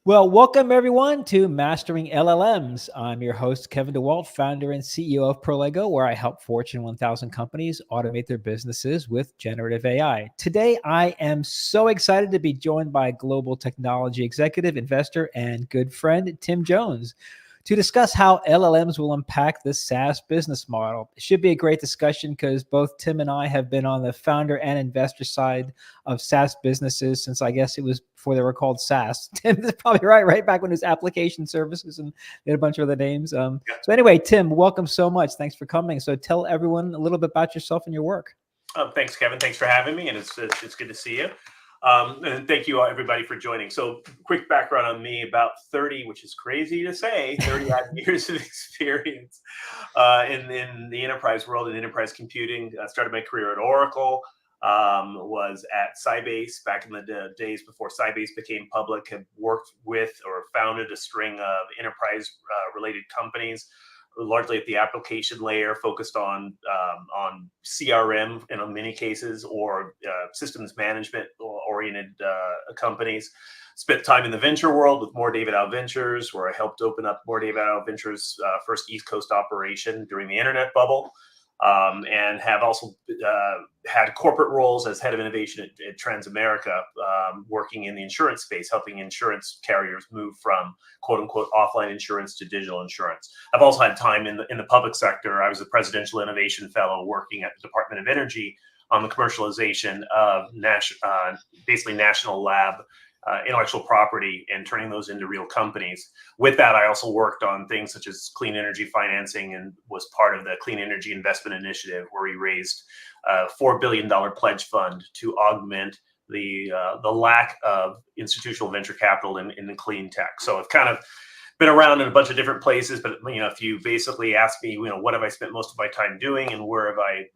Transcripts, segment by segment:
Well, welcome everyone to Mastering LLMs. I'm your host, Kevin Dewalt, founder and CEO of Prolego, where I help Fortune 1000 companies automate their businesses with generative AI. Today, I am so excited to be joined by global technology executive, investor, and good friend, Tim Jones, to discuss how LLMs will impact the SaaS business model. It should be a great discussion because both Tim and I have been on the founder and investor side of SaaS businesses since I guess it was before they were called SaaS. Tim is probably right back when it was application services and they had a bunch of other names. So anyway, Tim, welcome so much. Thanks for coming. So tell everyone a little bit about yourself and your work. Thanks, Kevin. Thanks for having me, and it's good to see you. And thank you, everybody, for joining. So, quick background on me: about 30, which is crazy to say, 30 odd years of experience in the enterprise world in enterprise computing. I started my career at Oracle. Was at Sybase back in the days before Sybase became public. Have worked with or founded a string of enterprise related companies, largely at the application layer, focused on CRM in many cases, or systems management oriented companies. Spent time in the venture world with More David Out Ventures, where I helped open up More David Out Ventures' first East Coast operation during the internet bubble. And have also had corporate roles as head of innovation at Transamerica, working in the insurance space, helping insurance carriers move from quote unquote offline insurance to digital insurance. I've also had time in the public sector. I was a presidential innovation fellow working at the Department of Energy on the commercialization of basically national lab intellectual property and turning those into real companies. With that, I also worked on things such as clean energy financing and was part of the Clean Energy Investment Initiative, where we raised a $4 billion pledge fund to augment the lack of institutional venture capital in the clean tech. So I've kind of been around in a bunch of different places, but if you basically ask me, what have I spent most of my time doing and where have I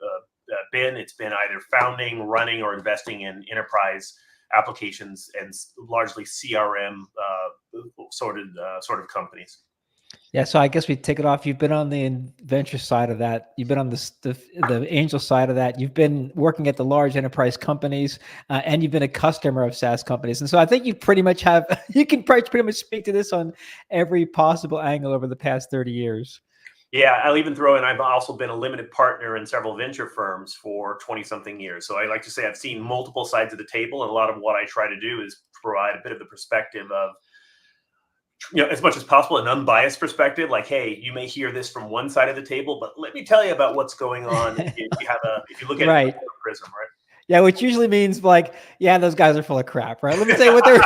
been? It's been either founding, running, or investing in enterprise applications and largely CRM sort of companies. Yeah, so I guess we take it off. You've been on the venture side of that. You've been on the angel side of that. You've been working at the large enterprise companies, and you've been a customer of SaaS companies. And so I think you pretty much you can pretty much speak to this on every possible angle over the past 30 years. Yeah, I'll even throw in, I've also been a limited partner in several venture firms for 20-something years. So I like to say I've seen multiple sides of the table, and a lot of what I try to do is provide a bit of the perspective of, as much as possible, an unbiased perspective. Like, hey, you may hear this from one side of the table, but let me tell you about what's going on if you look at it through a prism, right? Yeah, which usually means like, yeah, those guys are full of crap, right? Let me tell you what they're.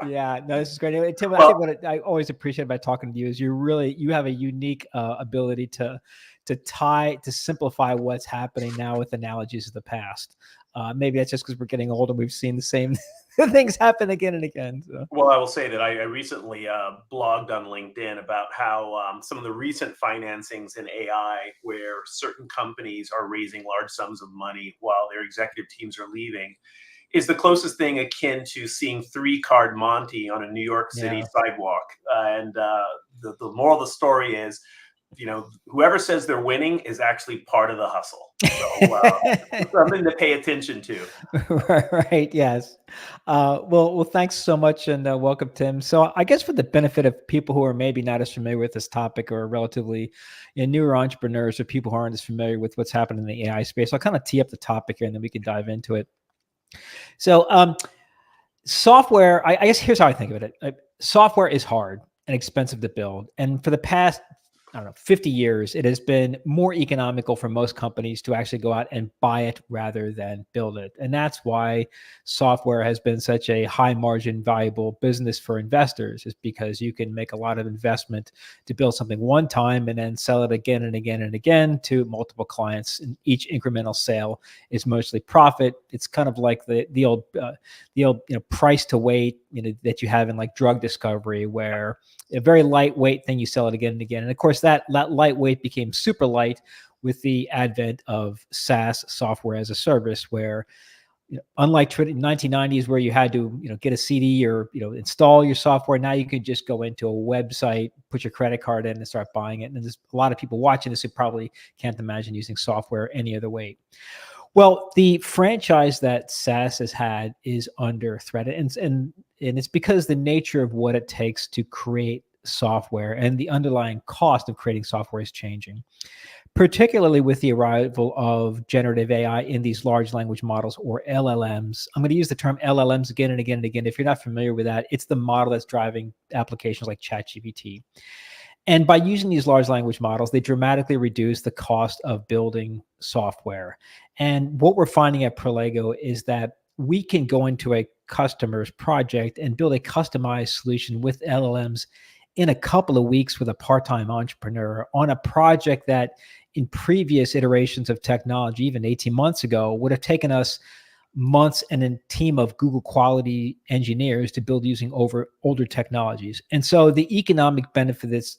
Yeah, no, this is great. Anyway, Tim, I think what I always appreciate about talking to you is you have a unique ability to simplify what's happening now with analogies of the past. Maybe that's just because we're getting old and we've seen the same things happen again and again. So. Well, I will say that I recently blogged on LinkedIn about how some of the recent financings in AI, where certain companies are raising large sums of money while their executive teams are leaving, is the closest thing akin to seeing 3-card Monty on a New York City sidewalk. And the moral of the story is, whoever says they're winning is actually part of the hustle. So something to pay attention to. Right. Yes. Well, thanks so much, and welcome, Tim. So I guess for the benefit of people who are maybe not as familiar with this topic, or relatively newer entrepreneurs, or people who aren't as familiar with what's happening in the AI space, I'll kind of tee up the topic here and then we can dive into it. So software, I guess here's how I think of it. Software is hard and expensive to build. And for the past, 50 years, it has been more economical for most companies to actually go out and buy it rather than build it. And that's why software has been such a high margin, valuable business for investors, is because you can make a lot of investment to build something one time and then sell it again and again and again to multiple clients. And each incremental sale is mostly profit. It's kind of like the old price to weight, that you have in like drug discovery, where a very lightweight thing, you sell it again and again. And of course, that lightweight became super light with the advent of SaaS, software as a service, where unlike 1990s where you had to get a CD or install your software, now you could just go into a website, put your credit card in, and start buying it. And there's a lot of people watching this who probably can't imagine using software any other way. Well, the franchise that SaaS has had is under threat, and it's because the nature of what it takes to create software and the underlying cost of creating software is changing, particularly with the arrival of generative AI in these large language models, or LLMs. I'm going to use the term LLMs again and again and again. If you're not familiar with that, it's the model that's driving applications like ChatGPT. And by using these large language models, they dramatically reduce the cost of building software. And what we're finding at Prolego is that we can go into a customer's project and build a customized solution with LLMs in a couple of weeks with a part-time entrepreneur on a project that in previous iterations of technology, even 18 months ago, would have taken us months and a team of Google quality engineers to build using older technologies. And so the economic benefits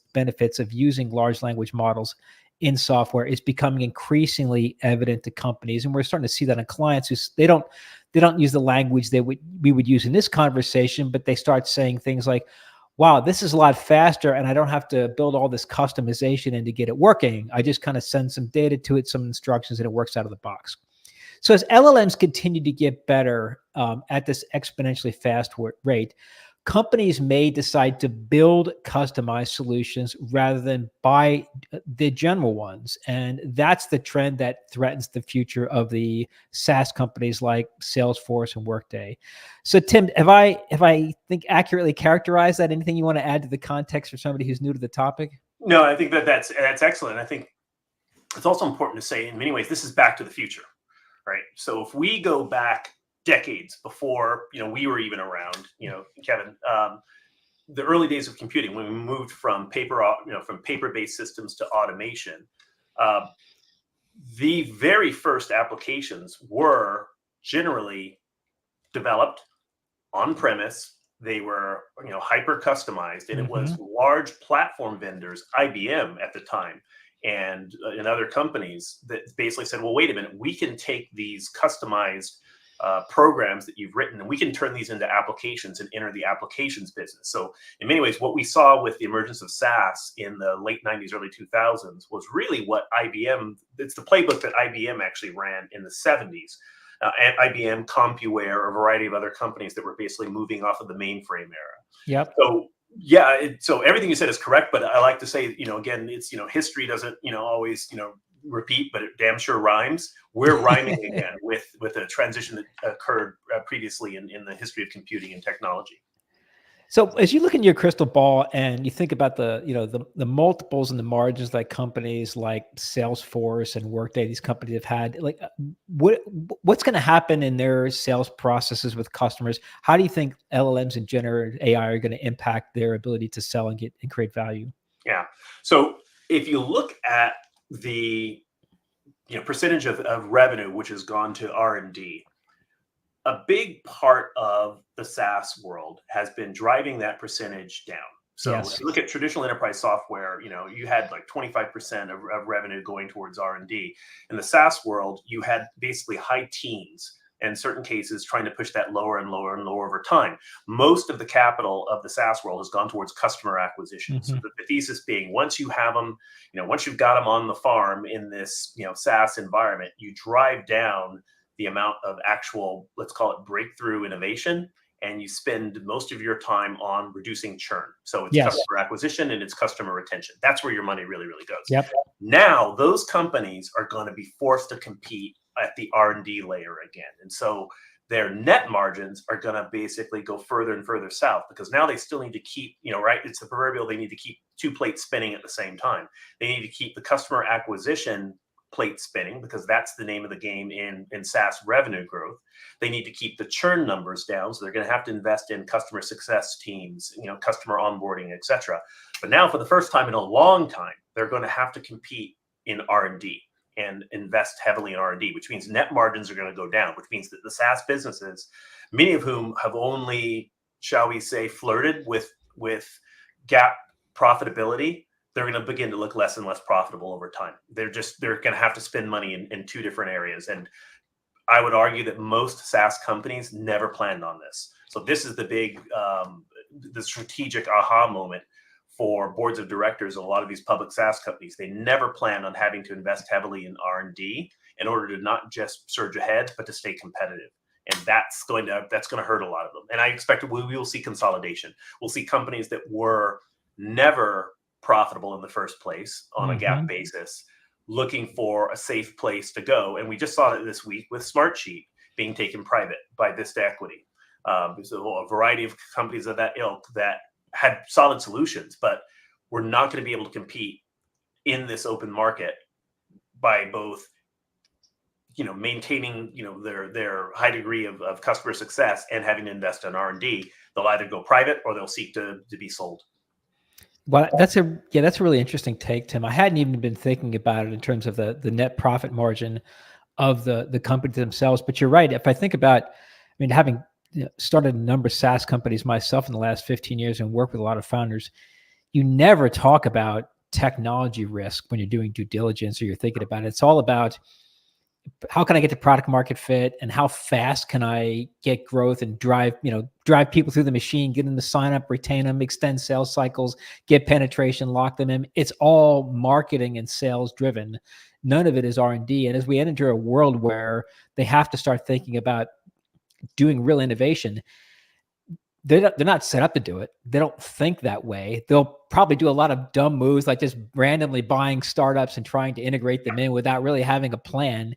of using large language models in software is becoming increasingly evident to companies. And we're starting to see that in clients who they don't use the language that we would use in this conversation, but they start saying things like, wow, this is a lot faster, and I don't have to build all this customization in to get it working. I just kind of send some data to it, some instructions, and it works out of the box. So as LLMs continue to get better at this exponentially fast rate, companies may decide to build customized solutions rather than buy the general ones. And that's the trend that threatens the future of the SaaS companies like Salesforce and Workday. So Tim, have I think accurately characterized that? Anything you want to add to the context for somebody who's new to the topic? No, I think that's excellent. I think it's also important to say, in many ways, this is back to the future, right? So if we go back decades before we were even around, Kevin, the early days of computing, when we moved from from paper-based systems to automation, uh, the very first applications were generally developed on premise. They were hyper customized, and it was Mm-hmm. large platform vendors, IBM at the time, and other companies that basically said, well, wait a minute, we can take these customized programs that you've written, and we can turn these into applications and enter the applications business. So in many ways, what we saw with the emergence of SaaS in the late 90s, early 2000s was really what it's the playbook that IBM actually ran in the 70s. At IBM, CompuWare, a variety of other companies that were basically moving off of the mainframe era. Yep. So yeah, so everything you said is correct, but I like to say, again, it's history doesn't always repeat, but it damn sure rhymes. We're rhyming again with a transition that occurred previously in the history of computing and technology. So as you look into your crystal ball and you think about the multiples and the margins that companies like Salesforce and Workday, these companies have had, like what's going to happen in their sales processes with customers? How do you think LLMs and generative AI are going to impact their ability to sell and create value? Yeah. So if you look at the percentage of revenue which has gone to R&D, a big part of the SaaS world has been driving that percentage down. So if Yes. you look at traditional enterprise software, you had like 25% of revenue going towards R&D. In the SaaS world, you had basically high teens, and in certain cases trying to push that lower and lower and lower over time. Most of the capital of the SaaS world has gone towards customer acquisition. So Hmm. the thesis being, once you have them, once you've got them on the farm in this, SaaS environment, you drive down the amount of actual, let's call it breakthrough innovation, and you spend most of your time on reducing churn. So it's Yes. customer acquisition and it's customer retention. That's where your money really, really goes. Yep. Now, those companies are going to be forced to compete at the R&D layer again. And so their net margins are going to basically go further and further south, because now they still need to keep, right? It's the proverbial, they need to keep two plates spinning at the same time. They need to keep the customer acquisition plate spinning, because that's the name of the game in SaaS revenue growth. They need to keep the churn numbers down, so they're going to have to invest in customer success teams, customer onboarding, etc. But now, for the first time in a long time, they're going to have to compete in R&D and invest heavily in R&D, which means net margins are going to go down, which means that the SaaS businesses, many of whom have only, shall we say, flirted with GAAP profitability, they're going to begin to look less and less profitable over time. They're going to have to spend money in two different areas. And I would argue that most SaaS companies never planned on this. So this is the big, the strategic aha moment for boards of directors of a lot of these public SaaS companies. They never planned on having to invest heavily in R&D in order to not just surge ahead, but to stay competitive. And that's going to hurt a lot of them. And I expect we will see consolidation. We'll see companies that were never profitable in the first place on a GAAP basis, looking for a safe place to go. And we just saw it this week with Smartsheet being taken private by Vista Equity. There's a variety of companies of that ilk that had solid solutions, but we're not going to be able to compete in this open market by both maintaining their high degree of customer success and having to invest in R&D. They'll either go private or they'll seek to be sold. Well, that's a really interesting take, Tim. I hadn't even been thinking about it in terms of the net profit margin of the company themselves. But you're right. If I think about, having started a number of SaaS companies myself in the last 15 years and worked with a lot of founders, you never talk about technology risk when you're doing due diligence or you're thinking about it. It's all about how can I get to product market fit and how fast can I get growth and drive people through the machine, get them to sign up, retain them, extend sales cycles, get penetration, lock them in. It's all marketing and sales driven. None of it is R&D. And as we enter a world where they have to start thinking about doing real innovation, they're not set up to do it. They don't think that way. They'll probably do a lot of dumb moves, like just randomly buying startups and trying to integrate them in without really having a plan.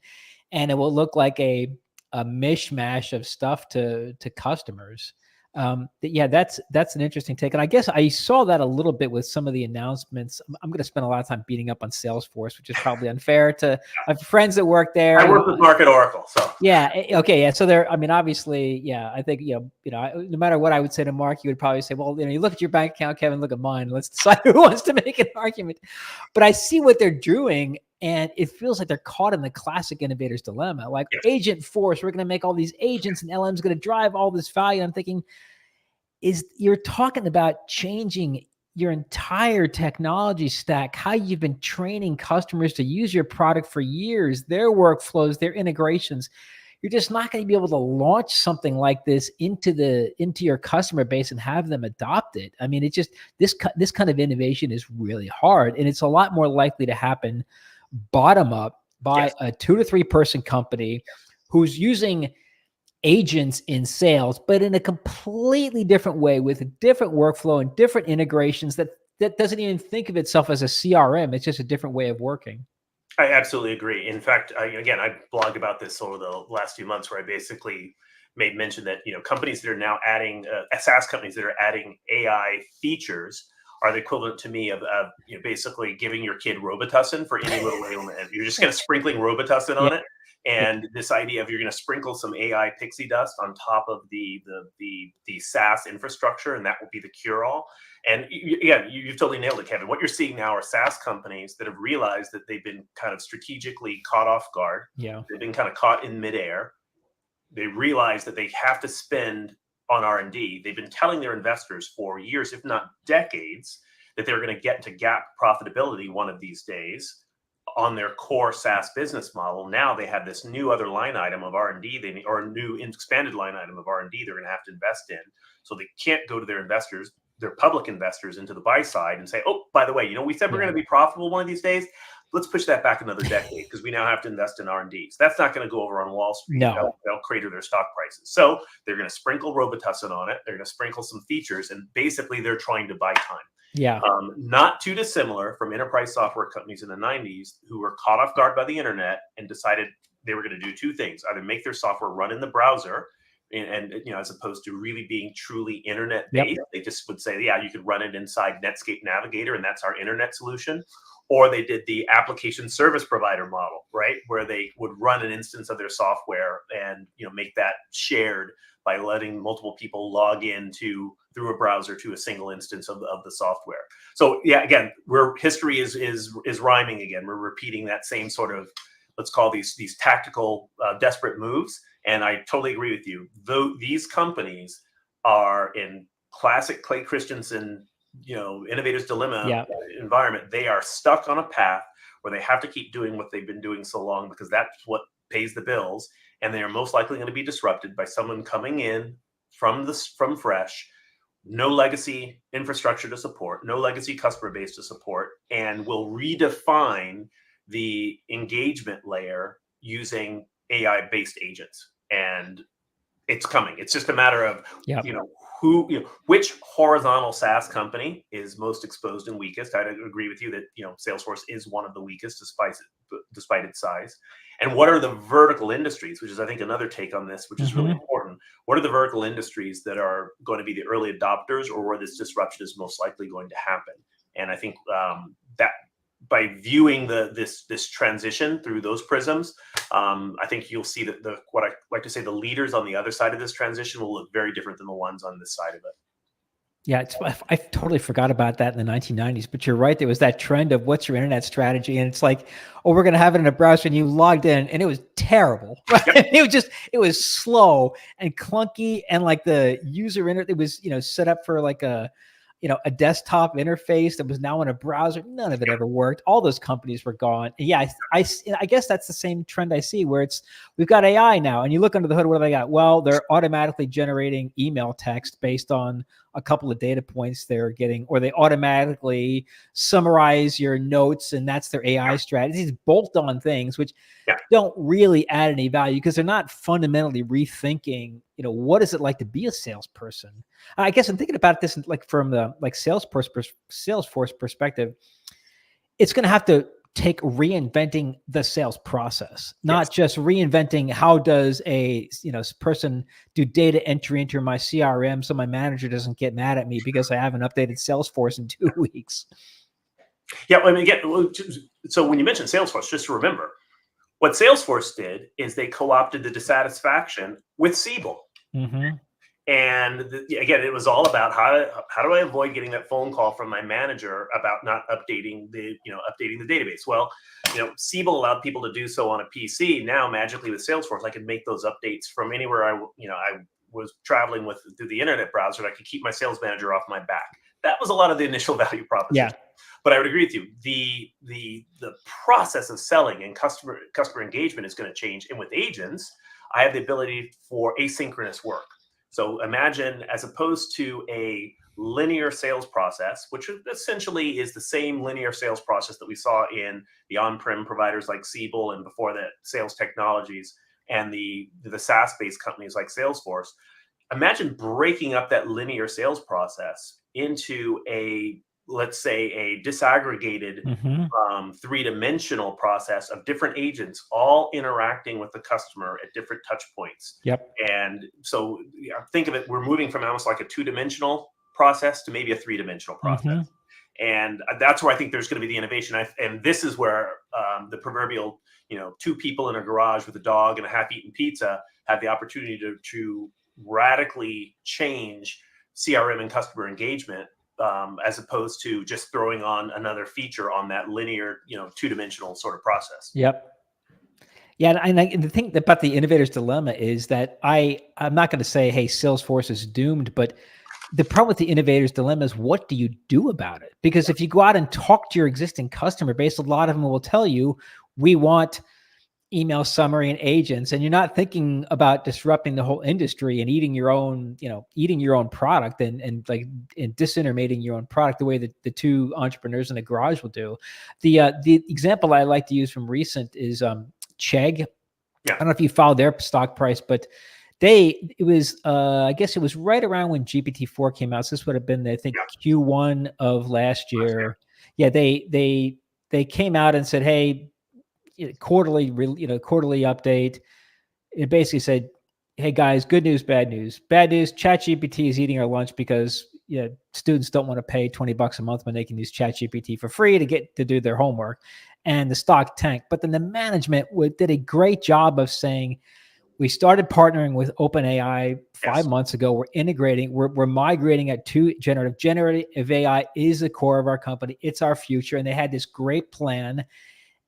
And it will look like a mishmash of stuff to customers. That's an interesting take. And I guess I saw that a little bit with some of the announcements. I'm going to spend a lot of time beating up on Salesforce, which is probably unfair to I have friends that work there. I work with Market Oracle, so. Yeah. Okay. Yeah. So obviously, I think, no matter what I would say to Mark, you would probably say, well, you look at your bank account, Kevin, look at mine. Let's decide who wants to make an argument. But I see what they're doing. And it feels like they're caught in the classic innovator's dilemma. Like agent force, we're going to make all these agents and LLMs going to drive all this value. I'm thinking, you're talking about changing your entire technology stack, how you've been training customers to use your product for years, their workflows, their integrations. You're just not going to be able to launch something like this into your customer base and have them adopt it. It's just this kind of innovation is really hard, and it's a lot more likely to happen bottom up by a 2 to 3 person company who's using agents in sales, but in a completely different way with a different workflow and different integrations that doesn't even think of itself as a CRM. It's just a different way of working. I absolutely agree. In fact, I blogged about this over the last few months, where I basically made mention that companies that are now adding SaaS companies that are adding AI features are the equivalent to me of basically giving your kid Robitussin for any little ailment. You're just kind of sprinkling Robitussin on it. And this idea of you're going to sprinkle some AI pixie dust on top of the SaaS infrastructure, and that will be the cure-all. And you've totally nailed it, Kevin. What you're seeing now are SaaS companies that have realized that they've been kind of strategically caught off guard. Yeah, they've been kind of caught in midair. They realize that they have to spend on R&D. They've been telling their investors for years, if not decades, that they're going to get to GAAP profitability one of these days on their core SaaS business model. Now they have this new other line item of R&D, or a new expanded line item of R&D they're going to have to invest in. So they can't go to their investors, their public investors, into the buy side and say, oh, by the way, we said we're going to be profitable one of these days. Let's push that back another decade because we now have to invest in R&D. So that's not going to go over on Wall Street. No. They'll crater their stock prices. So they're going to sprinkle Robitussin on it. They're going to sprinkle some features, and basically they're trying to buy time. Yeah. Not too dissimilar from enterprise software companies in the 90s who were caught off guard by the internet and decided they were going to do two things: either make their software run in the browser, and as opposed to really being truly internet based, they just would say, yeah, you could run it inside Netscape Navigator, and that's our internet solution. Or they did the application service provider model, right, where they would run an instance of their software and make that shared by letting multiple people log in through a browser to a single instance of the software. So again, history is rhyming again. We're repeating that same sort of, let's call these tactical desperate moves. And I totally agree with you. Though these companies are in classic Clay Christensen, innovator's dilemma environment, they are stuck on a path where they have to keep doing what they've been doing so long because that's what pays the bills. And they are most likely going to be disrupted by someone coming in from fresh, no legacy infrastructure to support, no legacy customer base to support, and will redefine the engagement layer using AI-based agents, and it's coming. It's just a matter of, Yep. which horizontal SaaS company is most exposed and weakest. I agree with you that Salesforce is one of the weakest despite its size. And what are the vertical industries, which is I think another take on this, which is really important. What are the vertical industries that are going to be the early adopters, or where this disruption is most likely going to happen? And I think that by viewing this transition through those prisms, I think you'll see that what I like to say, the leaders on the other side of this transition will look very different than the ones on this side of it. Yeah, I totally forgot about that in the 1990s, but you're right. There was that trend of what's your internet strategy, and it's like, oh, we're going to have it in a browser, and you logged in, and it was terrible. Right? Yep. It was slow and clunky, and like the user interface, it was set up for like a desktop interface that was now in a browser. None of it ever worked. All those companies were gone. And yeah, I guess that's the same trend I see, where we've got AI now, and you look under the hood, what do they got? Well, they're automatically generating email text based on a couple of data points they're getting, or they automatically summarize your notes, and that's their AI strategy. These bolt-on things, which don't really add any value because they're not fundamentally rethinking, what is it like to be a salesperson? I guess I'm thinking about this like from the Salesforce perspective. It's going to have to take reinventing the sales process, not just reinventing how does a person do data entry into my CRM so my manager doesn't get mad at me because I haven't updated Salesforce in 2 weeks. Yeah, I mean, again, so when you mention Salesforce, just to remember, what Salesforce did is they co-opted the dissatisfaction with Siebel. And again, it was all about how do I avoid getting that phone call from my manager about not updating the database. Well, Siebel allowed people to do so on a PC. Now, magically with Salesforce, I could make those updates from anywhere I was traveling through the internet browser. And I could keep my sales manager off my back. That was a lot of the initial value proposition. Yeah. But I would agree with you. The process of selling and customer engagement is going to change. And with agents, I have the ability for asynchronous work. So imagine, as opposed to a linear sales process, which essentially is the same linear sales process that we saw in the on-prem providers like Siebel, and before that, Sales Technologies, and the SaaS-based companies like Salesforce. Imagine breaking up that linear sales process into let's say a disaggregated three-dimensional process of different agents all interacting with the customer at different touch points. Yep. And so think of it, we're moving from almost like a two-dimensional process to maybe a three-dimensional process. And that's where I think there's going to be the innovation. And this is where the proverbial, two people in a garage with a dog and a half-eaten pizza have the opportunity to radically change CRM and customer engagement, as opposed to just throwing on another feature on that linear, two-dimensional sort of process. Yep. Yeah, and the thing about the innovator's dilemma is that I'm not going to say, hey, Salesforce is doomed, but the problem with the innovator's dilemma is, what do you do about it? Because if you go out and talk to your existing customer base, a lot of them will tell you, we want email summary and agents, and you're not thinking about disrupting the whole industry and eating your own product and disintermediating your own product the way that the two entrepreneurs in the garage will do. The example I like to use from recent is Chegg. I don't know if you followed their stock price, but I guess it was right around when GPT-4 came out. So this would have been, I think, Q1 of last year. Yeah, they came out and said, hey, quarterly update. It basically said, hey guys, good news, bad news. Bad news, ChatGPT is eating our lunch because students don't want to pay $20 a month when they can use ChatGPT for free to do their homework. And the stock tanked. But then the management did a great job of saying, we started partnering with OpenAI 5 months ago. We're integrating, we're migrating to generative AI is the core of our company. It's our future. And they had this great plan.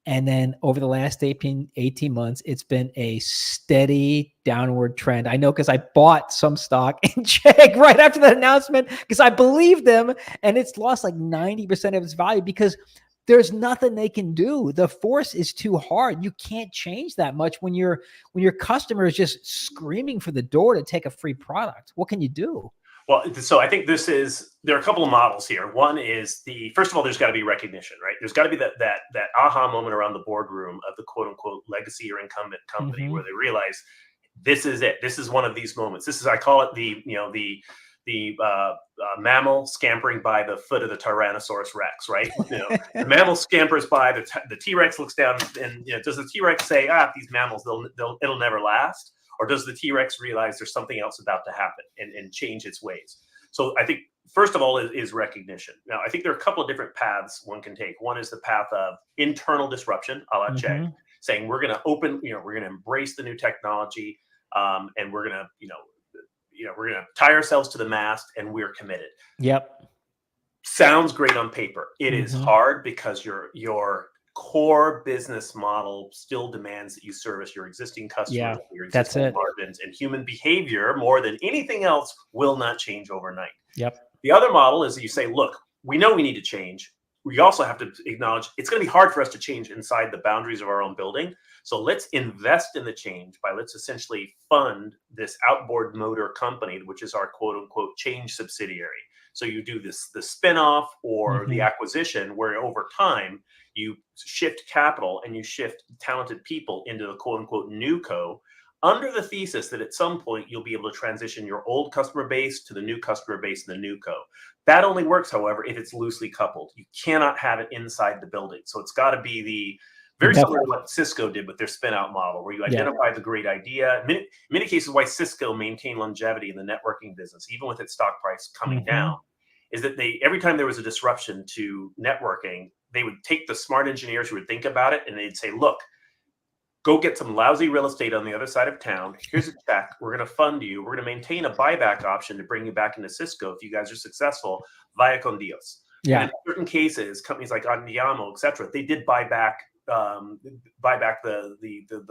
And then over the last 18 months, it's been a steady downward trend. I know because I bought some stock in Chegg right after that announcement because I believed them, and it's lost like 90% of its value because there's nothing they can do. The force is too hard. You can't change that much when your customer is just screaming for the door to take a free product. What can you do? Well, so I think there are a couple of models here. One is first of all, there's got to be recognition, right? There's got to be that aha moment around the boardroom of the quote unquote legacy or incumbent company where they realize this is it. This is one of these moments. I call it the mammal scampering by the foot of the Tyrannosaurus Rex, right? The mammal scampers by, the T-Rex looks down, and does the T-Rex say, these mammals, it'll never last? Or does the T-Rex realize there's something else about to happen and change its ways? So I think, first of all, is recognition. Now, I think there are a couple of different paths one can take. One is the path of internal disruption, a la Chegg, saying we're going to embrace the new technology, and we're going to tie ourselves to the mast, and we're committed. Yep. Sounds great on paper. It is hard because your core business model still demands that you service your existing customers, your existing margins, and human behavior more than anything else will not change overnight. Yep. The other model is that you say, look, we know we need to change. We also have to acknowledge it's going to be hard for us to change inside the boundaries of our own building. So let's invest in the change let's essentially fund this outboard motor company, which is our quote unquote change subsidiary. So you do the spinoff or the acquisition where over time you shift capital and you shift talented people into the quote unquote new co, under the thesis that at some point you'll be able to transition your old customer base to the new customer base in the new co. That only works, however, if it's loosely coupled. You cannot have it inside the building. So it's got to be very similar to what Cisco did with their spin-out model, where you identify the great idea. In many cases, why Cisco maintained longevity in the networking business, even with its stock price coming down, is that every time there was a disruption to networking, they would take the smart engineers who would think about it, and they'd say, look, go get some lousy real estate on the other side of town. Here's a check. We're going to fund you. We're going to maintain a buyback option to bring you back into Cisco if you guys are successful, via con Dios. Yeah. And in certain cases, companies like Andiamo, et cetera, they did buy back the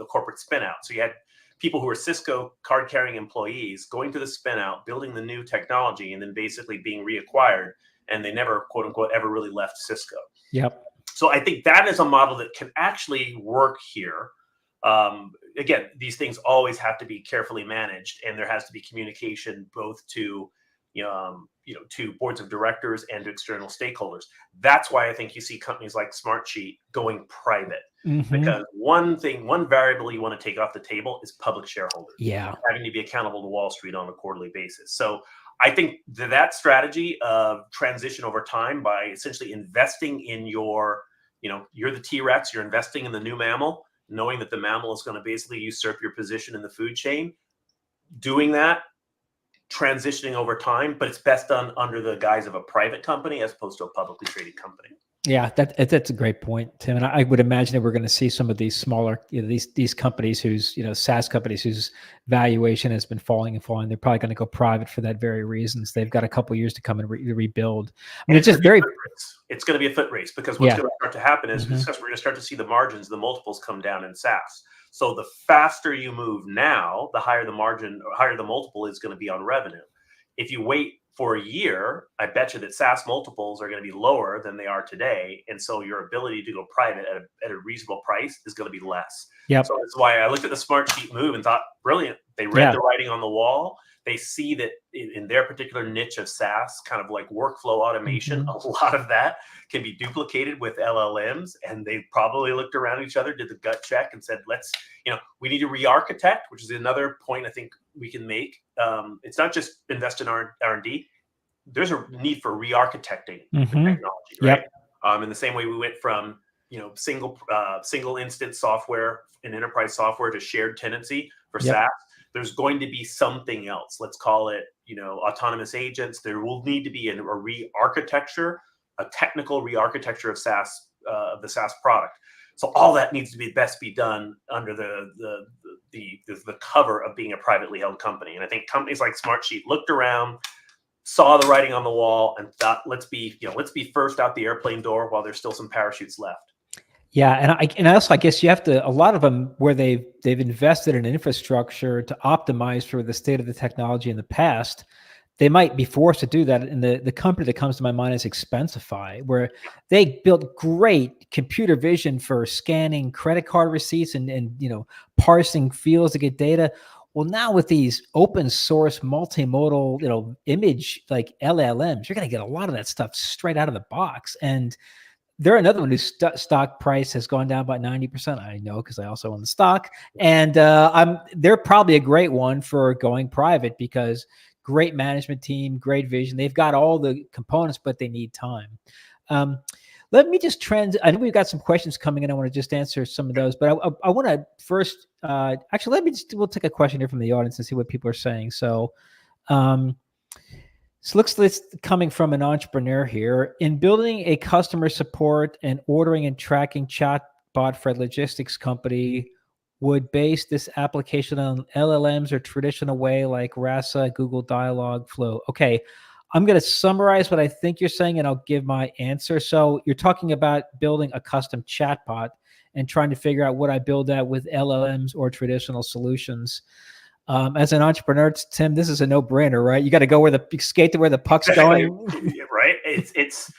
corporate spin out. So you had people who were Cisco card carrying employees going to the spin out, building the new technology, and then basically being reacquired. And they never, quote unquote, ever really left Cisco. Yep. So I think that is a model that can actually work here. Again, these things always have to be carefully managed, and there has to be communication both to, to boards of directors and to external stakeholders. That's why I think you see companies like Smartsheet going private, because one variable you want to take off the table is public shareholders. Yeah, having to be accountable to Wall Street on a quarterly basis. So I think that strategy of transition over time by essentially investing in you're the T-Rex, you're investing in the new mammal, knowing that the mammal is going to basically usurp your position in the food chain, doing that, transitioning over time, but it's best done under the guise of a private company as opposed to a publicly traded company. Yeah, that's a great point, Tim. And I would imagine that we're going to see some of these smaller, these companies whose, SaaS companies whose valuation has been falling and falling. They're probably going to go private for that very reasons. They've got a couple of years to come and rebuild. I mean, it's just very. It's going to be a foot race, because what's going to start to happen is we're going to start to see the margins, the multiples come down in SaaS. So the faster you move now, the higher the margin, or higher the multiple is going to be on revenue. If you wait for a year, I bet you that SaaS multiples are going to be lower than they are today. And so your ability to go private at a reasonable price is going to be less. Yep. So that's why I looked at the Smartsheet move and thought, brilliant. They read the writing on the wall. They see that in their particular niche of SaaS, kind of like workflow automation, a lot of that can be duplicated with LLMs. And they probably looked around each other, did the gut check, and said, we need to re-architect, which is another point I think we can make. It's not just invest in R&D. There's a need for re-architecting the technology, right? In the same way we went from single instance software and enterprise software to shared tenancy for SaaS. There's going to be something else. Let's call it, autonomous agents. There will need to be a re-architecture, a technical re-architecture of SaaS, of the SaaS product. So all that needs to best be done under the cover of being a privately held company. And I think companies like Smartsheet looked around, saw the writing on the wall, and thought, let's be first out the airplane door while there's still some parachutes left. Yeah, and also I guess you have to, a lot of them where they've invested in infrastructure to optimize for the state of the technology in the past, they might be forced to do that. And the company that comes to my mind is Expensify, where they built great computer vision for scanning credit card receipts and parsing fields to get data. Well, now with these open source multimodal, image like LLMs, you're going to get a lot of that stuff straight out of the box. And they're another one whose stock price has gone down by 90%. I know because I also own the stock, and they're probably a great one for going private because great management team, great vision. They've got all the components, but they need time. Let me just I know we've got some questions coming in. I want to just answer some of those, but I want to first, actually, we'll take a question here from the audience and see what people are saying. So, looks like it's coming from an entrepreneur here. In building a customer support and ordering and tracking chatbot for a logistics company, would base this application on LLMs or traditional way like Rasa, Google Dialog Flow? Okay, I'm going to summarize what I think you're saying, and I'll give my answer. So you're talking about building a custom chatbot and trying to figure out what I build that with LLMs or traditional solutions. As an entrepreneur, Tim, this is a no-brainer, right? You got to go skate to where the puck's going. Right. It's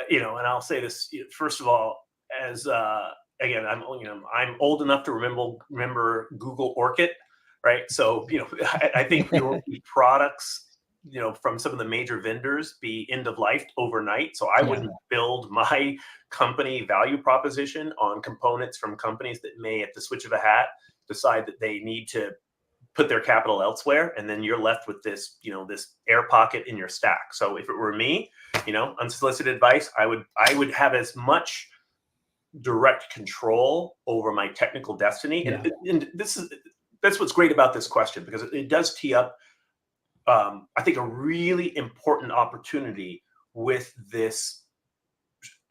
and I'll say this first of all, as again, I'm old enough to remember Google Orchid, right? So I think you'll see products from some of the major vendors be end of life overnight. So I wouldn't build my company value proposition on components from companies that may, at the switch of a hat, decide that they need to put their capital elsewhere, and then you're left with this this air pocket in your stack. So if it were me, unsolicited advice, I would have as much direct control over my technical destiny. And that's what's great about this question, because it does tee up I think a really important opportunity with this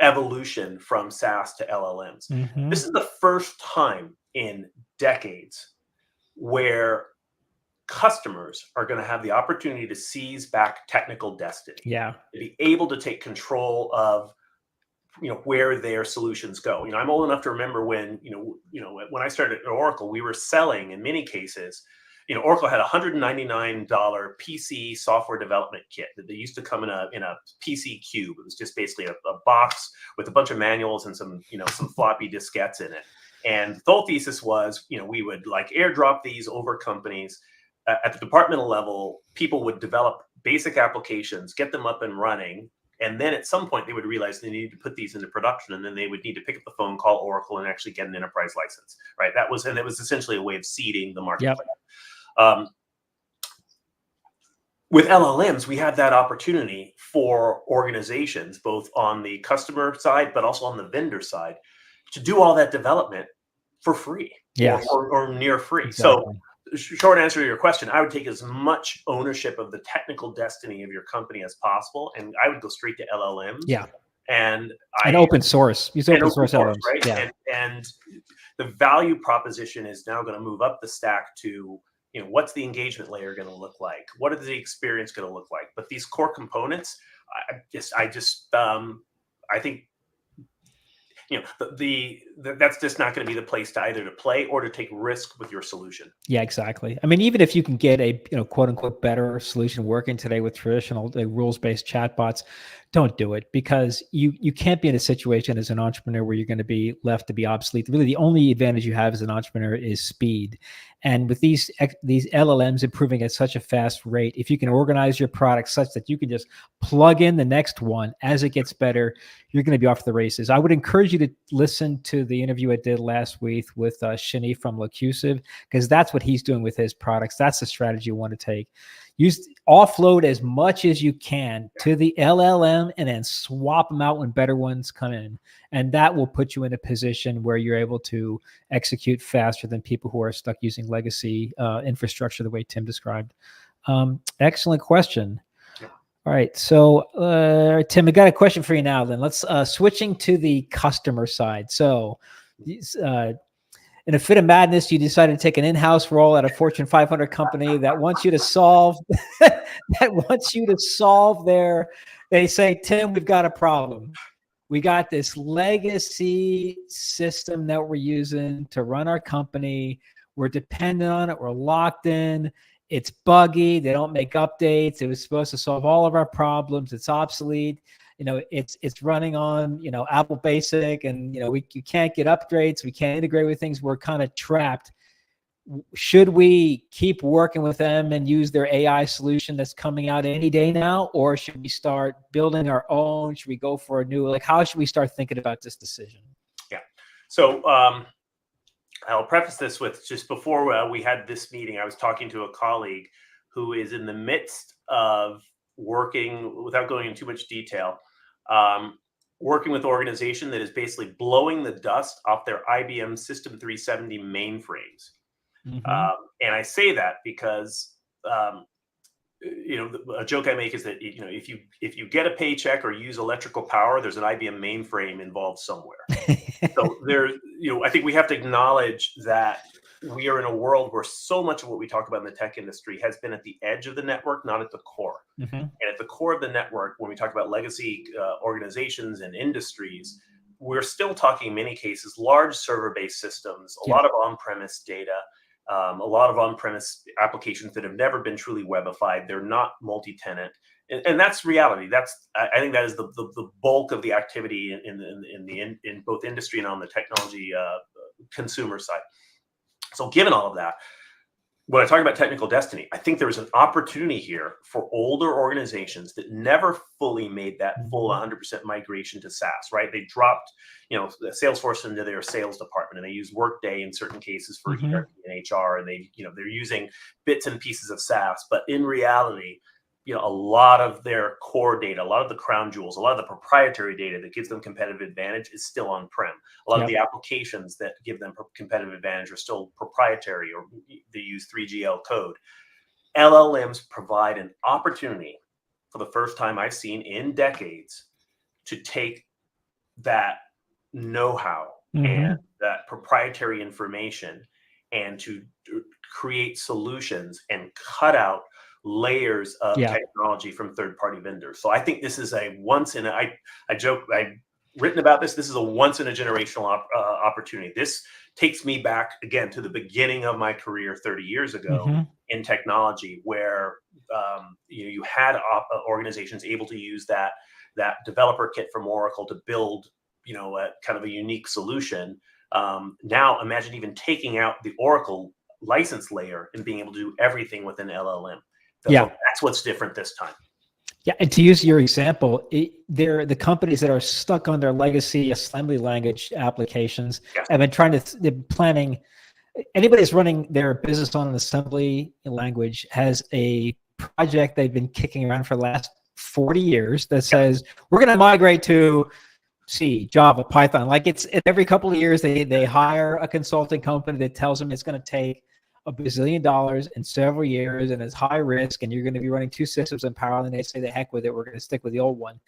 evolution from SaaS to LLMs. Mm-hmm. This is the first time in decades where customers are going to have the opportunity to seize back technical destiny. Yeah. To be able to take control of where their solutions go. I'm old enough to remember when when I started at Oracle, we were selling, in many cases, Oracle had a $199 PC software development kit that they used to come in a PC cube. It was just basically a box with a bunch of manuals and some some floppy diskettes in it. And the whole thesis was, we would like airdrop these over companies. At the departmental level, people would develop basic applications, get them up and running, and then at some point they would realize they needed to put these into production, and then they would need to pick up the phone, call Oracle, and actually get an enterprise license. Right? That was essentially a way of seeding the marketplace. Yep. With LLMs, we have that opportunity for organizations, both on the customer side, but also on the vendor side, to do all that development for free, or near free. Exactly. So, short answer to your question, I would take as much ownership of the technical destiny of your company as possible, and I would go straight to LLMs. Yeah. And open source. Use open source LLMs, right? Yeah. And the value proposition is now going to move up the stack to, what's the engagement layer going to look like? What is the experience going to look like? But these core components, I think that's just not going to be the place to either to play or to take risk with your solution. Yeah, exactly. I mean, even if you can get a quote unquote better solution working today with traditional rules-based chatbots, don't do it, because you can't be in a situation as an entrepreneur where you're going to be left to be obsolete. Really, the only advantage you have as an entrepreneur is speed. And with these LLMs improving at such a fast rate, if you can organize your product such that you can just plug in the next one as it gets better, you're going to be off to the races. I would encourage you to listen to the interview I did last week with Shani from Locusive, because that's what he's doing with his products. That's the strategy you want to take. Offload as much as you can to the LLM and then swap them out when better ones come in. And that will put you in a position where you're able to execute faster than people who are stuck using legacy infrastructure the way Tim described. Excellent question. All right. So, Tim, I got a question for you now then. Let's switching to the customer side. So, in a fit of madness, you decided to take an in-house role at a Fortune 500 company that wants you to solve they say, Tim, we've got a problem. We got this legacy system that we're using to run our company. We're dependent on it. We're locked in. It's buggy. They don't make updates. It was supposed to solve all of our problems. It's obsolete. It's running on, Apple Basic, and, you can't get upgrades. We can't integrate with things. We're kind of trapped. should we keep working with them and use their AI solution that's coming out any day now, or should we start building our own? Should we go for a new, like, how should we start thinking about this decision? Yeah. So I'll preface this with, just before we had this meeting, I was talking to a colleague who is in the midst of working, without going into too much detail, working with an organization that is basically blowing the dust off their IBM System 370 mainframes. And I say that because, a joke I make is that, if you get a paycheck or use electrical power, there's an IBM mainframe involved somewhere. So I think we have to acknowledge that we are in a world where so much of what we talk about in the tech industry has been at the edge of the network, not at the core. And at the core of the network, when we talk about legacy organizations and industries, we're still talking in many cases large server-based systems, a lot of on-premise data, a lot of on-premise applications that have never been truly webified. They're not multi-tenant, and that's reality. I think that is the bulk of the activity in both industry and on the technology consumer side. So, given all of that, when I talk about technical destiny, I think there's an opportunity here for older organizations that never fully made that full 100% migration to SaaS, right? They dropped, Salesforce into their sales department, and they use Workday in certain cases for ERP and HR, and they're using bits and pieces of SaaS. But in reality, a lot of their core data, a lot of the crown jewels, a lot of the proprietary data that gives them competitive advantage is still on-prem. A lot of the applications that give them competitive advantage are still proprietary, or they use 3GL code. LLMs provide an opportunity, for the first time I've seen in decades, to take that know-how and that proprietary information and to create solutions and cut out layers of technology from third-party vendors. So I think this is I joke, I've written about this. This is a once in a generational opportunity. This takes me back again to the beginning of my career 30 years ago in technology, where you had organizations able to use that developer kit from Oracle to build a kind of a unique solution. Now imagine even taking out the Oracle license layer and being able to do everything with an LLM. So that's what's different this time. Yeah, and to use your example, they're the companies that are stuck on their legacy assembly language applications have been they're planning. Anybody that's running their business on an assembly language has a project they've been kicking around for the last 40 years that says, we're going to migrate to C, Java, Python. Like, it's every couple of years they hire a consulting company that tells them it's going to take $1 bazillion in several years, and it's high risk, and you're going to be running two systems in parallel, and they say, the heck with it, we're going to stick with the old one.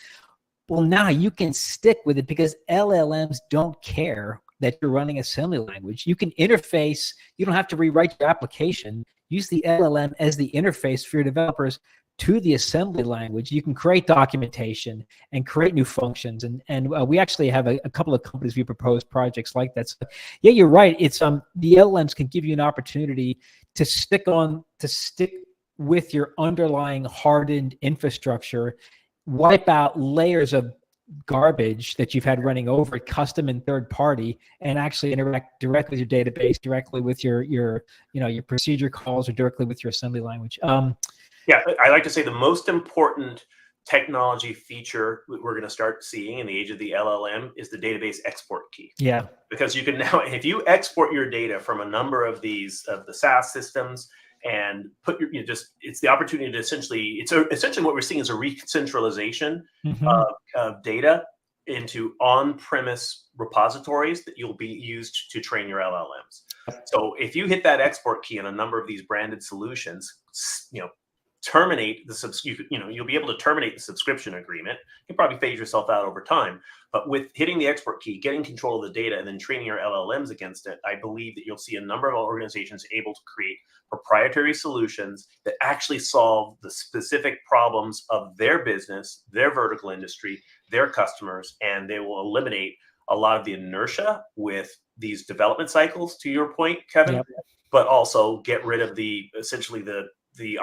Well, now you can stick with it because LLMs don't care that you're running assembly language. You can interface. You don't have to rewrite your application. Use the LLM as the interface for your developers to the assembly language. You can create documentation and create new functions. And we actually have a couple of companies we propose projects like that. So, yeah, you're right. It's the LLMs can give you an opportunity to stick with your underlying hardened infrastructure, wipe out layers of garbage that you've had running over custom and third party, and actually interact directly with your database, directly with your procedure calls, or directly with your assembly language. Yeah, I like to say the most important technology feature we're going to start seeing in the age of the LLM is the database export key. Yeah. Because you can now, if you export your data from a number of the SaaS systems and put it's the opportunity to essentially what we're seeing is a re-centralization of data into on-premise repositories that you'll be used to train your LLMs. So if you hit that export key in a number of these branded solutions, terminate you'll be able to terminate the subscription agreement. You probably phase yourself out over time, but with hitting the export key, getting control of the data, and then training your LLMs against it, I believe that you'll see a number of organizations able to create proprietary solutions that actually solve the specific problems of their business, their vertical industry, their customers, and they will eliminate a lot of the inertia with these development cycles, to your point, Kevin, but also get rid of the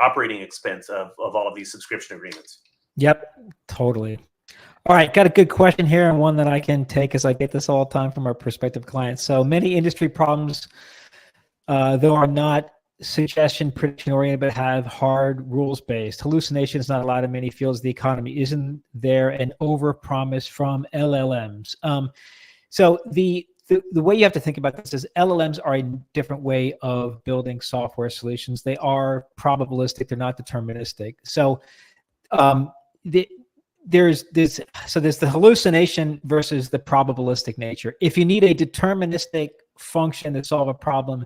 operating expense of all of these subscription agreements. Yep, totally. All right, got a good question here, and one that I can take as I get this all the time from our prospective clients. So many industry problems though are not suggestion prediction oriented, but have hard rules based. Hallucination is not allowed in many fields of the economy. Isn't there an over promise from LLMs? So the way you have to think about this is LLMs are a different way of building software solutions. They are probabilistic. They're not deterministic. So um, the, there's this. So there's the hallucination versus the probabilistic nature. If you need a deterministic function to solve a problem,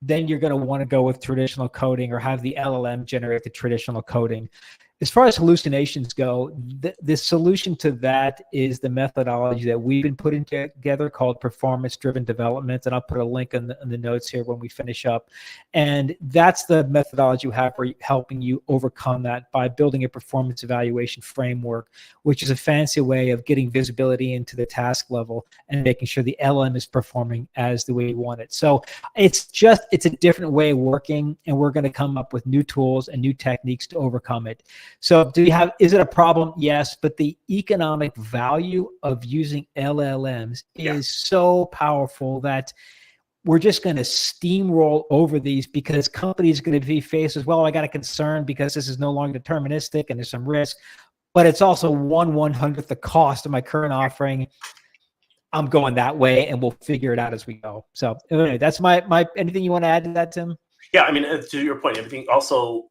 then you're going to want to go with traditional coding or have the LLM generate the traditional coding. As far as hallucinations go, the solution to that is the methodology that we've been putting together called performance-driven development. And I'll put a link in the notes here when we finish up. And that's the methodology you have for helping you overcome that by building a performance evaluation framework, which is a fancy way of getting visibility into the task level and making sure the LLM is performing as the way you want it. So it's a different way of working, and we're going to come up with new tools and new techniques to overcome it. So is it a problem? Yes, but the economic value of using LLMs is so powerful that we're just going to steamroll over these, because companies are going to be faced as, well, I got a concern because this is no longer deterministic and there's some risk, but it's also 1/100th the cost of my current offering. I'm going that way, and we'll figure it out as we go. So anyway, that's my anything you want to add to that, Tim? Yeah, I mean, to your point, everything also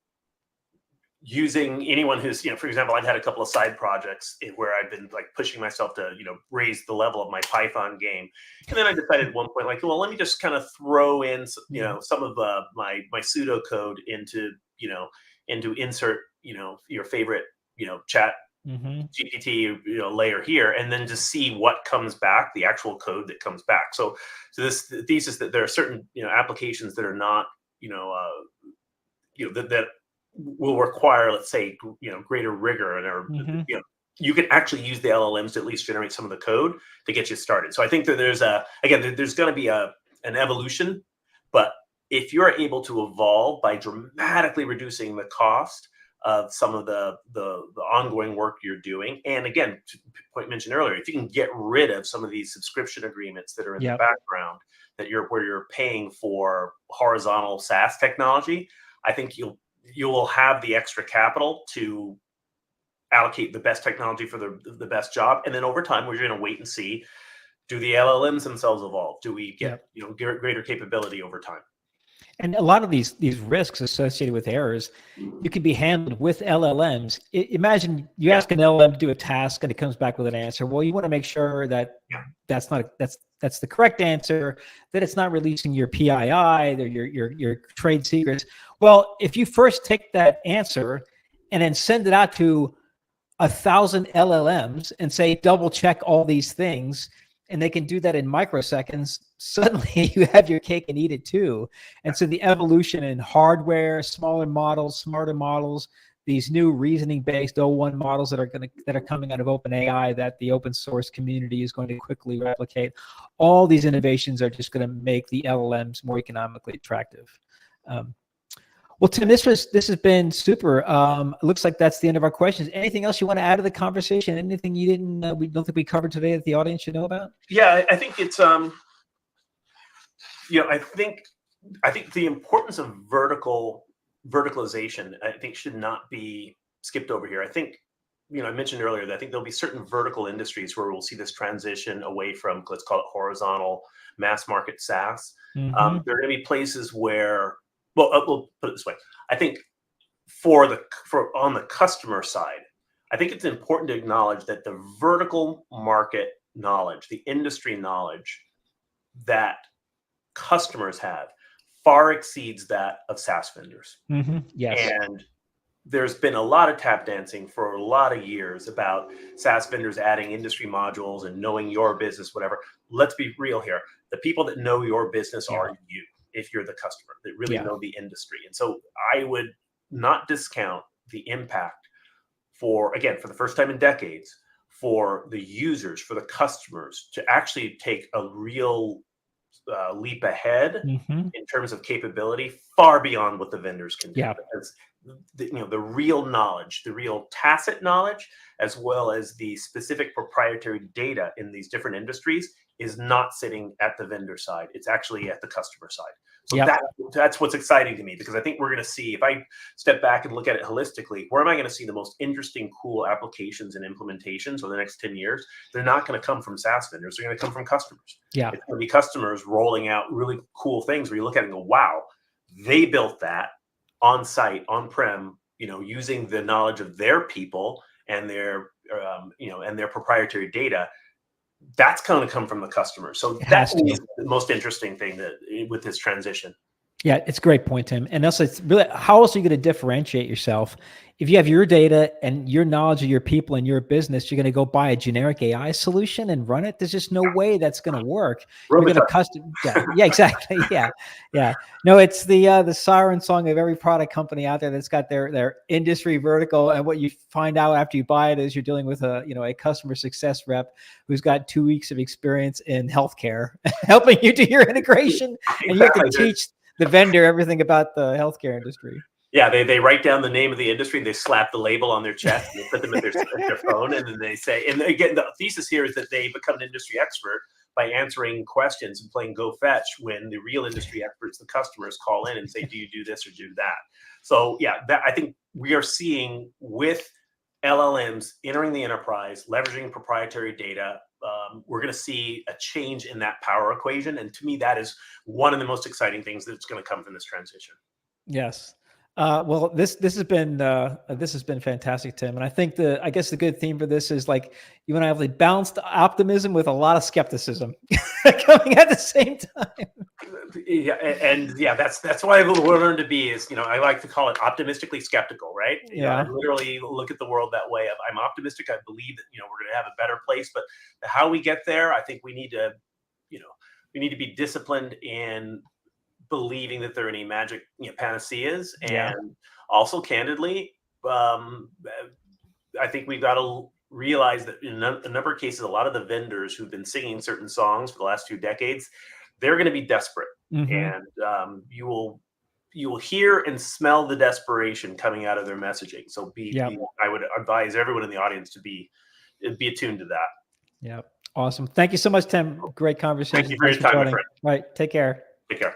using anyone who's, for example, I've had a couple of side projects where I've been like pushing myself to, raise the level of my Python game. And then I decided at one point, like, well, let me just kind of throw in, some of my pseudo code into insert, your favorite, chat GPT, layer here, and then just see what comes back, the actual code that comes back. So this thesis that there are certain, applications that are not, that will require, let's say, greater rigor, and you can actually use the LLMs to at least generate some of the code to get you started. So I think that there's going to be an evolution, but if you're able to evolve by dramatically reducing the cost of some of the ongoing work you're doing, and again, to the point mentioned earlier, if you can get rid of some of these subscription agreements that are in the background, where you're paying for horizontal SaaS technology, I think you will have the extra capital to allocate the best technology for the best job. And then over time, we're going to wait and see, do the LLMs themselves evolve? Do we get greater capability over time? And a lot of these risks associated with errors, you can be handled with LLMs. Imagine you ask an LLM to do a task and it comes back with an answer. Well, you want to make sure that that's the correct answer, that it's not releasing your PII or your trade secrets. Well, if you first take that answer and then send it out to 1,000 LLMs and say, double check all these things, and they can do that in microseconds, suddenly you have your cake and eat it too. And so the evolution in hardware, smaller models, smarter models, these new reasoning-based O1 models that are coming out of OpenAI that the open source community is going to quickly replicate, all these innovations are just going to make the LLMs more economically attractive. Well, Tim, this has been super. It looks like that's the end of our questions. Anything else you want to add to the conversation? Anything you we don't think we covered today that the audience should know about? Yeah, I think it's I think the importance of verticalization, I think, should not be skipped over here. I think, I mentioned earlier that I think there'll be certain vertical industries where we'll see this transition away from, let's call it, horizontal mass market SaaS. There are going to be places where, well, we'll put it this way. I think for on the customer side, I think it's important to acknowledge that the vertical market knowledge, the industry knowledge that customers have far exceeds that of SaaS vendors. Yes. And there's been a lot of tap dancing for a lot of years about SaaS vendors adding industry modules and knowing your business, whatever. Let's be real here. The people that know your business are you, if you're the customer, that really know the industry. And so I would not discount the impact for the first time in decades, for the users, for the customers to actually take a real leap ahead in terms of capability, far beyond what the vendors can do. Because the real knowledge, the real tacit knowledge, as well as the specific proprietary data in these different industries, is not sitting at the vendor side. It's actually at the customer side. So Yep. that's what's exciting to me, because I think we're going to see, if I step back and look at it holistically, where am I going to see the most interesting, cool applications and implementations over the next 10 years? They're not going to come from SaaS vendors. They're going to come from customers. Yeah. It's going to be customers rolling out really cool things where you look at it and go, wow, they built that on site, on-prem, using the knowledge of their people and their, and their proprietary data. That's going to come from the customer. So It that has to. is the most interesting thing that with this transition. Yeah, it's a great point, Tim. And also, it's really, how else are you going to differentiate yourself? If you have your data and your knowledge of your people and your business, you're going to go buy a generic AI solution and run it. There's just no way that's going to work. You're going to custom. Yeah, exactly. Yeah. No, it's the siren song of every product company out there that's got their industry vertical. And what you find out after you buy it is you're dealing with a customer success rep who's got 2 weeks of experience in healthcare, helping you do your integration, and you have to teach the vendor everything about the healthcare industry. Yeah, they write down the name of the industry, and they slap the label on their chest, and they put them at their phone, and then they say, and again, the thesis here is that they become an industry expert by answering questions and playing go fetch, when the real industry experts, the customers, call in and say, do you do this or do that? So yeah, I think we are seeing, with LLMs entering the enterprise, leveraging proprietary data, we're going to see a change in that power equation. And to me, that is one of the most exciting things that's going to come from this transition. Yes. Well, this has been fantastic, Tim. And I think I guess the good theme for this is, like, you and I have balanced optimism with a lot of skepticism coming at the same time. Yeah, and yeah, that's why I've learned to be, is, I like to call it optimistically skeptical, right? I literally look at the world that way. I'm optimistic. I believe that we're going to have a better place, but how we get there, I think we need to be disciplined in believing that there are any magic panaceas, and also, candidly, I think we've got to realize that in a number of cases, a lot of the vendors who've been singing certain songs for the last 2 decades, they're going to be desperate, and you will hear and smell the desperation coming out of their messaging. So I would advise everyone in the audience to be attuned to that. Yeah, awesome. Thank you so much, Tim. Great conversation. Thank you for your time, my friend. All right, take care. Take care.